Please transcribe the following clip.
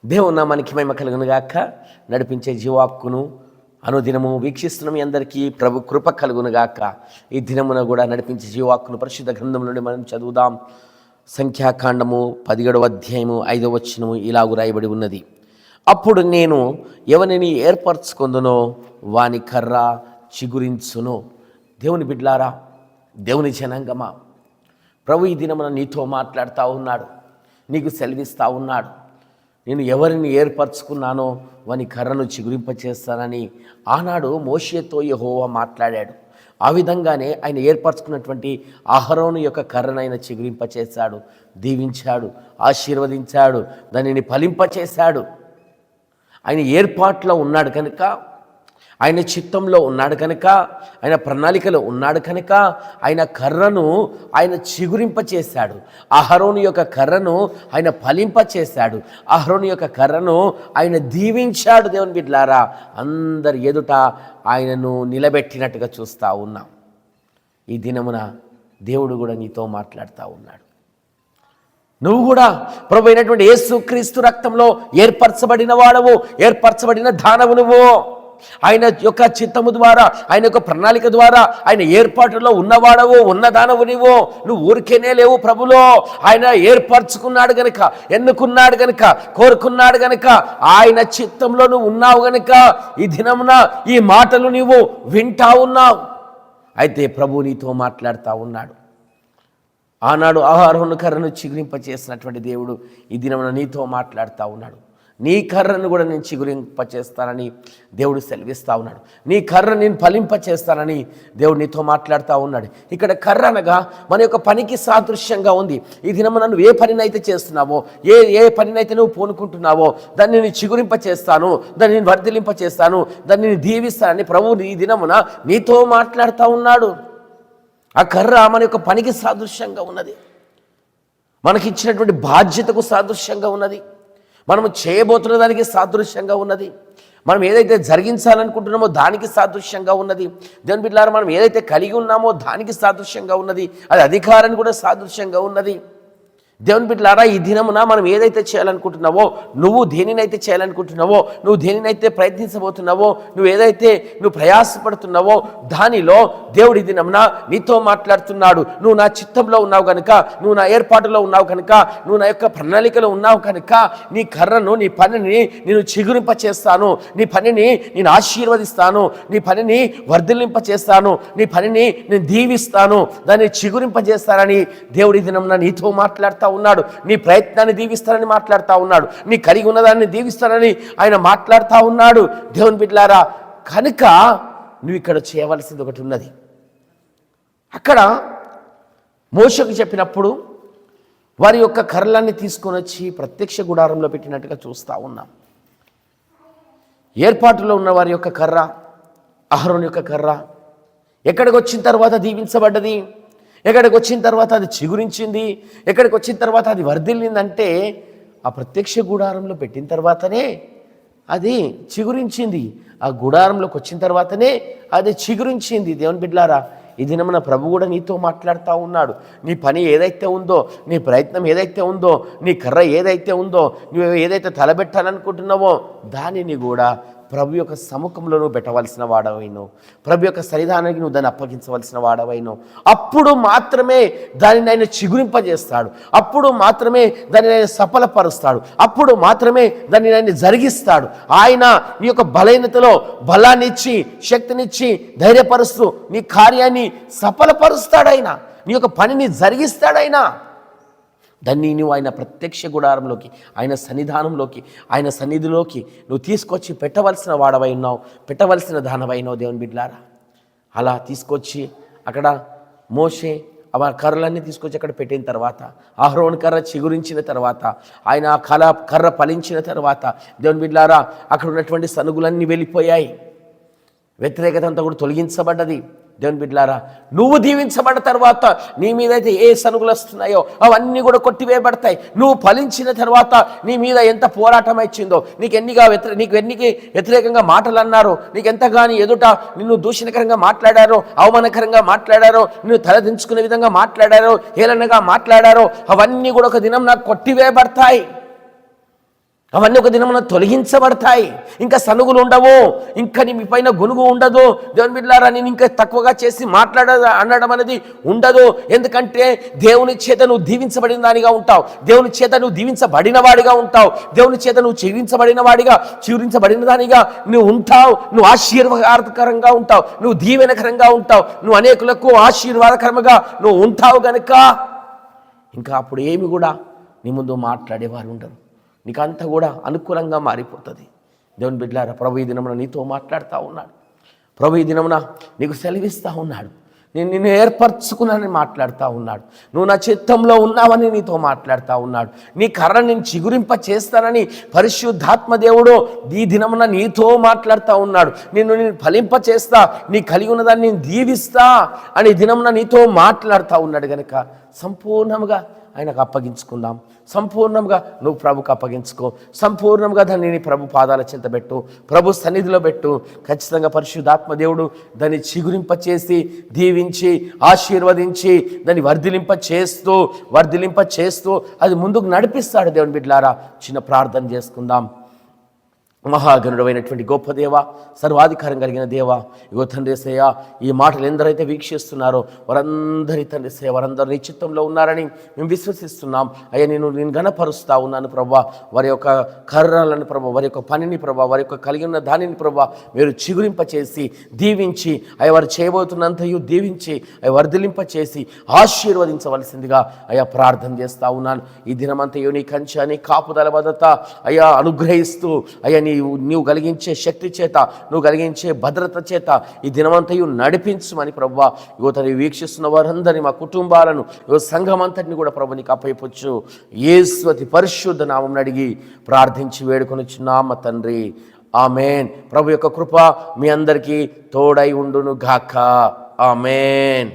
దేవుని నామానికి మహిమ కలుగును గాక. నడిపించే జీవాక్కును అనుదినము వీక్షిస్తున్న మీ అందరికీ ప్రభు కృప కలుగును గాక. ఈ దినమున కూడా నడిపించే జీవాక్కును పరిశుద్ధ గ్రంథం నుండి మనం చదువుదాం. సంఖ్యాకాండము 17వ అధ్యాయము 5వ వచనము ఇలాగు రాయబడి ఉన్నది. అప్పుడు నేను ఎవరిని ఏర్పరచుకొందునో వాని కర్ర చిగురించును. దేవుని బిడ్లారా, దేవుని జనాంగమా, ప్రభు ఈ దినమున నీతో మాట్లాడుతూ ఉన్నాడు, నీకు సెలవిస్తూ ఉన్నాడు. నేను ఎవరిని ఏర్పరచుకున్నానో వాని కర్రను చిగురింపచేస్తానని ఆనాడు మోషేతో యెహోవా మాట్లాడాడు. ఆ విధంగానే ఆయన ఏర్పరచుకున్నటువంటి అహరోను యొక్క కర్రను ఆయన చిగురింపచేశాడు, దీవించాడు, ఆశీర్వదించాడు, దానిని ఫలింపచేశాడు. ఆయన ఏర్పాట్లో ఉన్నాడు కనుక, ఆయన చిత్తంలో ఉన్నాడు కనుక, ఆయన ప్రణాళికలో ఉన్నాడు కనుక ఆయన కర్రను ఆయన చిగురింపచేశాడు. అహరోను యొక్క కర్రను ఆయన ఫలింపచేశాడు. అహరోను యొక్క కర్రను ఆయన దీవించాడు. దేవుని బిడ్డలారా, అందరి ఎదుట ఆయనను నిలబెట్టినట్టుగా చూస్తూ ఉన్నాం. ఈ దినమున దేవుడు కూడా నీతో మాట్లాడుతూ ఉన్నాడు. నువ్వు కూడా ప్రభు అయినటువంటి యేసుక్రీస్తు రక్తంలో ఏర్పరచబడిన వాడవు, ఏర్పరచబడిన దానవు. నువ్వు ఆయన యొక్క చిత్తము ద్వారా, ఆయన యొక్క ప్రణాళిక ద్వారా, ఆయన ఏర్పాటులో ఉన్నవాడవు, ఉన్నదానవు. నువ్వు ఊరికేనే లేవు. ప్రభులో ఆయన ఏర్పరచుకున్నాడు గనుక, ఎన్నుకున్నాడు గనుక, కోరుకున్నాడు గనుక, ఆయన చిత్తంలో నువ్వు ఉన్నావు గనుక ఈ దినమున ఈ మాటలు నీవు వింటా ఉన్నావు. అయితే ప్రభు నీతో మాట్లాడుతూ ఉన్నాడు. ఆనాడు అహరోను కర్రను చిగురింపచేసినటువంటి దేవుడు ఈ దినమున నీతో మాట్లాడుతూ ఉన్నాడు. నీ కర్రను కూడా నేను చిగురింపచేస్తానని దేవుడు సెలవిస్తూ ఉన్నాడు. నీ కర్ర నేను ఫలింపచేస్తానని దేవుడు నీతో మాట్లాడుతూ ఉన్నాడు. ఇక్కడ కర్ర అనగా మన యొక్క పనికి సాదృశ్యంగా ఉంది. ఈ దినమున నువ్వు ఏ పనినైతే చేస్తున్నావో, ఏ పనినైతే నువ్వు పూనుకుంటున్నావో దాన్ని నేను చిగురింపచేస్తాను, దాన్ని నేను వర్ధిలింపచేస్తాను, దాన్ని నేను దీవిస్తానని ప్రభువు ఈ దినమున నీతో మాట్లాడుతూ ఉన్నాడు. ఆ కర్ర మన యొక్క పనికి సాదృశ్యంగా ఉన్నది, మనకిచ్చినటువంటి బాధ్యతకు సాదృశ్యంగా ఉన్నది, మనము చేయబోతున్న దానికి సాదృశ్యంగా ఉన్నది, మనం ఏదైతే జరిగించాలనుకుంటున్నామో దానికి సాదృశ్యంగా ఉన్నది. దేవుని బిడ్డలారా, మనం ఏదైతే కలిగి ఉన్నామో దానికి సాదృశ్యంగా ఉన్నది, అది అధికారాన్ని కూడా సాదృశ్యంగా ఉన్నది. దేవుని బిడ్డలారా, ఈ దినమున మనం ఏదైతే చేయాలనుకుంటున్నావో, నువ్వు దేనినైతే చేయాలనుకుంటున్నావో, నువ్వు దేనినైతే ప్రయత్నించబోతున్నావో, నువ్వు ప్రయాసపడుతున్నావో దానిలో దేవుడు ఈ దినమున నీతో మాట్లాడుతున్నాడు. నువ్వు నా చిత్తంలో ఉన్నావు కనుక, నువ్వు నా ఏర్పాటులో ఉన్నావు కనుక, నువ్వు నా యొక్క ప్రణాళికలో ఉన్నావు కనుక నీ కర్రను, నీ పనిని నేను చిగురింపచేస్తాను, నీ పనిని నేను ఆశీర్వదిస్తాను, నీ పనిని వర్ధిల్లింపచేస్తాను, నీ పనిని నేను దీవిస్తాను, దాన్ని చిగురింపజేస్తానని దేవుడి ఈ దినమున నీతో మాట్లాడుతా ఉన్నాడు. నీ ప్రయత్నాన్ని దీవిస్తానని మాట్లాడుతూ ఉన్నాడు. నీ కలిగి ఉన్నదాన్ని దీవిస్తానని ఆయన మాట్లాడుతూ ఉన్నాడు. దేవుని బిడ్డలారా, కనుక నువ్వు ఇక్కడ చేయవలసింది ఒకటి ఉన్నది. అక్కడ మోషేకు చెప్పినప్పుడు వారి యొక్క కర్రలన్నీ తీసుకొని వచ్చి ప్రత్యక్ష గుడారంలో పెట్టినట్టుగా చూస్తూ ఉన్నాం. ఏర్పాటులో ఉన్న వారి యొక్క కర్ర, అహరోను యొక్క కర్ర ఎక్కడికి వచ్చిన తర్వాత దీవించబడ్డది, ఎక్కడికి వచ్చిన తర్వాత అది చిగురించింది, ఎక్కడికి వచ్చిన తర్వాత అది వర్ధిల్లిందంటే ఆ ప్రత్యక్ష గుడారంలో పెట్టిన తర్వాతనే అది చిగురించింది. ఆ గుడారంలోకి వచ్చిన తర్వాతనే అది చిగురించింది. దేవుని బిడ్డలారా, ఈ దినమున ప్రభు కూడా నీతో మాట్లాడుతూ ఉన్నాడు. నీ పని ఏదైతే ఉందో, నీ ప్రయత్నం ఏదైతే ఉందో, నీ కర్ర ఏదైతే ఉందో, నువ్వు ఏదైతే తలబెట్టాలనుకుంటున్నావో దానిని కూడా ప్రభు యొక్క సముఖంలో నువ్వు పెట్టవలసిన వాడవైనో, ప్రభు యొక్క సన్నిధానానికి నువ్వు దాన్ని అప్పగించవలసిన వాడవైనో, అప్పుడు మాత్రమే దానిని ఆయన చిగురింపజేస్తాడు, అప్పుడు మాత్రమే దానిని ఆయన సఫలపరుస్తాడు, అప్పుడు మాత్రమే దానిని ఆయన జరిగిస్తాడు. ఆయన నీ యొక్క బలహీనతలో బలాన్ని ఇచ్చి, శక్తినిచ్చి, ధైర్యపరుస్తూ నీ కార్యాన్ని సఫలపరుస్తాడు. ఆయన నీ యొక్క పనిని జరిగిస్తాడైనా. దాన్ని నువ్వు ఆయన ప్రత్యక్ష గుడారంలోకి, ఆయన సన్నిధానంలోకి, ఆయన సన్నిధిలోకి నువ్వు తీసుకొచ్చి పెట్టవలసిన వాడవై ఉన్నావు, పెట్టవలసిన దానవైనావు. దేవుని బిడ్డలారా, అలా తీసుకొచ్చి అక్కడ మోషే ఆ కర్రలన్నీ తీసుకొచ్చి అక్కడ పెట్టిన తర్వాత, అహరోను కర్ర చిగురించిన తర్వాత, ఆయన కర్ర ఫలించిన తర్వాత, దేవుని బిడ్డలారా, అక్కడ ఉన్నటువంటి సనుగులన్నీ వెళ్ళిపోయాయి, వ్యతిరేకత అంతా కూడా తొలగించబడ్డది. దేవుని బిడ్డలారా, నువ్వు దీవించబడ్డ తర్వాత నీ మీద అయితే ఏ సనుగులు వస్తున్నాయో అవన్నీ కూడా కొట్టివేయబడతాయి. నువ్వు ఫలించిన తర్వాత నీ మీద ఎంత పోరాటం వచ్చిందో, నీకు ఎన్ని వ్యతిరేకంగా మాటలు అన్నారో, నీకు ఎంతగాని ఎదుట నిన్ను దూషణకరంగా మాట్లాడారో, అవమానకరంగా మాట్లాడారో, నిన్ను తలదించుకునే విధంగా మాట్లాడారో, హేళనగా మాట్లాడారో, అవన్నీ కూడా ఒక దినం నాకు కొట్టివేయబడతాయి. అవన్నీ ఒక దినమున తొలగించబడతాయి. ఇంకా సనుగులు ఉండవు, ఇంకా మీ పైన గొనుగు ఉండదు. దేవుని బిడ్డలారా, నేను ఇంకా తక్కువగా చేసి అనడం అనేది ఉండదు. ఎందుకంటే దేవుని చేత నువ్వు దీవించబడిన దానిగా ఉంటావు, దేవుని చేత నువ్వు దీవించబడిన వాడిగా ఉంటావు, దేవుని చేత నువ్వు చివరించబడిన దానిగా నువ్వు ఉంటావు. నువ్వు ఆశీర్వాదకరంగా ఉంటావు, నువ్వు దీవెనకరంగా ఉంటావు, నువ్వు అనేకులకు ఆశీర్వాదకరంగా నువ్వు ఉంటావు గనుక ఇంకా అప్పుడు ఏమి కూడా నీ ముందు మాట్లాడేవారు ఉండరు. నీకు అంతా కూడా అనుకూలంగా మారిపోతుంది. దేవుని బిడ్డలారా, ప్రభు ఈ దినమున నీతో మాట్లాడుతూ ఉన్నాడు. ప్రభు ఈ దినమున నీకు సెలవిస్తూ ఉన్నాడు. నేను నిన్ను ఏర్పరచుకున్నానని మాట్లాడుతూ ఉన్నాడు. నువ్వు నా చిత్తంలో ఉన్నావని నీతో మాట్లాడుతూ ఉన్నాడు. నీ కర్ర నేను చిగురింప చేస్తానని పరిశుద్ధాత్మ దేవుడు ఈ దినమున నీతో మాట్లాడుతూ ఉన్నాడు. నేను ఫలింప చేస్తా, నీ కలిగి ఉన్నదాన్ని నేను దీవిస్తా అని దినమున నీతో మాట్లాడుతూ ఉన్నాడు. కనుక సంపూర్ణంగా ఆయనకు అప్పగించుకుందాం. సంపూర్ణంగా నువ్వు ప్రభుకు అప్పగించుకో. సంపూర్ణంగా దాన్ని ప్రభు పాదాల చెంత పెట్టు, ప్రభు సన్నిధిలో పెట్టు. ఖచ్చితంగా పరిశుద్ధాత్మ దేవుడు దాన్ని చిగురింప చేసి, దీవించి, ఆశీర్వదించి, దాన్ని వర్ధిలింప చేస్తూ అది ముందుకు నడిపిస్తాడు. దేవుని బిడ్డలారా, చిన్న ప్రార్థన చేసుకుందాం. మహాగణుడమైనటువంటి గొప్ప దేవ, సర్వాధికారం కలిగిన దేవ, ఇగో తండ్రి యేసయ్యా, ఈ మాటలు ఎందరైతే వీక్షిస్తున్నారో వారందరి తండ్రి యేసయ్యా, వారందరూ నీ చిత్తంలో ఉన్నారని మేము విశ్వసిస్తున్నాం. అయ్యా, నేను గణపరుస్తా ఉన్నాను ప్రభా. వారి యొక్క కర్రలను ప్రభా, వారి యొక్క పనిని ప్రభా, వారి యొక్క కలిగి ఉన్న దానిని ప్రభా మీరు చిగురింపచేసి, దీవించి, అయ్యా వారు చేయబోతున్నంతయు దీవించి, అయ్యా వర్ధిలింపచేసి ఆశీర్వదించవలసిందిగా అయ్యా ప్రార్థన చేస్తా ఉన్నాను. ఈ దినమంతయు నీ కంచె, నీ కాపుదల భద్రత అయ్యా అనుగ్రహిస్తూ, అయ్యా నీవు కలిగించే శక్తి చేత, నువ్వు కలిగించే భద్రత చేత ఈ దినమంతయు నడిపించమని ప్రభువా, ఇగో తను వీక్షిస్తున్న వారందరినీ, మా కుటుంబాలను, ఇగో సంఘం అంతటిని కూడా ప్రభు నీకు అప్పగించు. యేసు అతి పరిశుద్ధ నామం అడిగి ప్రార్థించి వేడుకొనుచున్నాము తండ్రి, ఆమేన్. ప్రభు యొక్క కృప మీ అందరికీ తోడై ఉండును గాక. ఆమేన్.